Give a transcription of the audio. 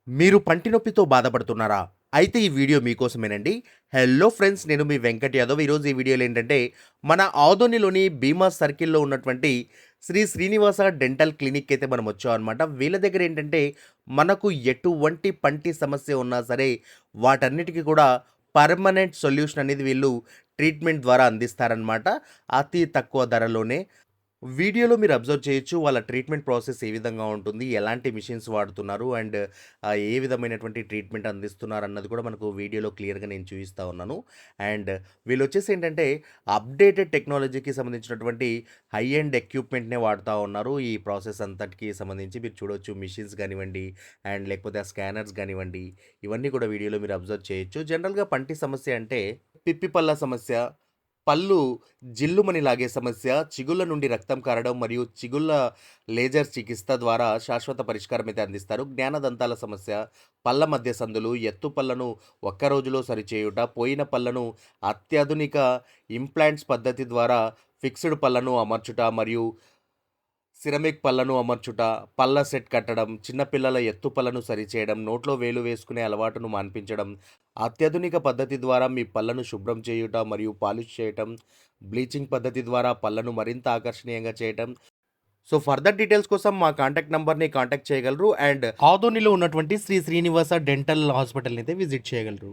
మీరు పంటి నొప్పితో బాధపడుతున్నారా? అయితే ఈ వీడియో మీకోసమేనండి. హలో ఫ్రెండ్స్, నేను మీ వెంకట్ యాదవ్. ఈరోజు ఈ వీడియోలో ఏంటంటే, మన ఆదోనిలోని భీమా సర్కిల్‌లో ఉన్నటువంటి శ్రీ శ్రీనివాస డెంటల్ క్లినిక్ అయితే మనం వచ్చామనమాట. వీళ్ళ దగ్గర ఏంటంటే, మనకు ఎటువంటి పంటి సమస్య ఉన్నా సరే, వాటన్నిటికి కూడా పర్మనెంట్ సొల్యూషన్ అనేది వీళ్ళు ట్రీట్మెంట్ ద్వారా అందిస్తారనమాట. అతి తక్కువ ధరలోనే. వీడియోలో మీరు అబ్జర్వ్ చేయొచ్చు. వాళ్ళ ట్రీట్మెంట్ ప్రాసెస్ ఏ విధంగా ఉంటుంది? ఎలాంటి మెషిన్స్ వాడుతున్నారు? అండ్ ఏ విధమైనటువంటి ట్రీట్మెంట్ అందిస్తున్నారన్నది కూడా మనకు వీడియోలో క్లియర్‌గా నేను చూయిస్తా ఉన్నాను. అండ్ వీళ్ళొచ్చేసి ఏంటంటే అప్‌డేటెడ్ టెక్నాలజీకి సంబంధించినటువంటి హై ఎండ్ ఎక్విప్‌మెంట్‌నే వాడుతా ఉన్నారు. ఈ ప్రాసెస్ అంతటికి సంబంధించి మీరు చూడొచ్చు. మెషిన్స్ గానివ్వండి, అండ్ లేకపోతే ఆ స్కానర్స్ గానివ్వండి, ఇవన్నీ కూడా వీడియోలో మీరు అబ్జర్వ్ చేయొచ్చు. జనరల్‌గా పంటి సమస్య అంటే పిప్పి పళ్ళ సమస్య, పళ్ళు జిల్లుమని లాగే సమస్య, చిగుళ్ళ నుండి రక్తం కారడం మరియు చిగుళ్ళ లేజర్ చికిత్స ద్వారా శాశ్వత పరిష్కారం అయితే అందిస్తారు. జ్ఞానదంతాల సమస్య, పళ్ళ మధ్య సందులు, ఎత్తు పళ్ళను ఒక్క రోజులో సరిచేయుట, పోయిన పళ్ళను అత్యాధునిక ఇంప్లాంట్స్ పద్ధతి ద్వారా ఫిక్స్డ్ పళ్ళను అమర్చుట మరియు సిరమిక్ పళ్ళను అమర్చుట, పళ్ళ సెట్ కట్టడం, చిన్న పిల్లల ఎత్తు పళ్ళను సరిచేయడం, నోట్లో వేలు వేసుకునే అలవాటును మాన్పించడం, అత్యాధునిక పద్ధతి ద్వారా మీ పళ్ళను శుభ్రం చేయుట మరియు పాలిష్ చేయటం, బ్లీచింగ్ పద్ధతి ద్వారా పళ్ళను మరింత ఆకర్షణీయంగా చేయటం. సో, ఫర్దర్ డీటెయిల్స్ కోసం మా కాంటాక్ట్ నంబర్‌ని కాంటాక్ట్ చేయగలరు. అండ్ ఆదోనిలో ఉన్నటువంటి శ్రీ శ్రీనివాస డెంటల్ హాస్పిటల్‌ని అయితే విజిట్ చేయగలరు.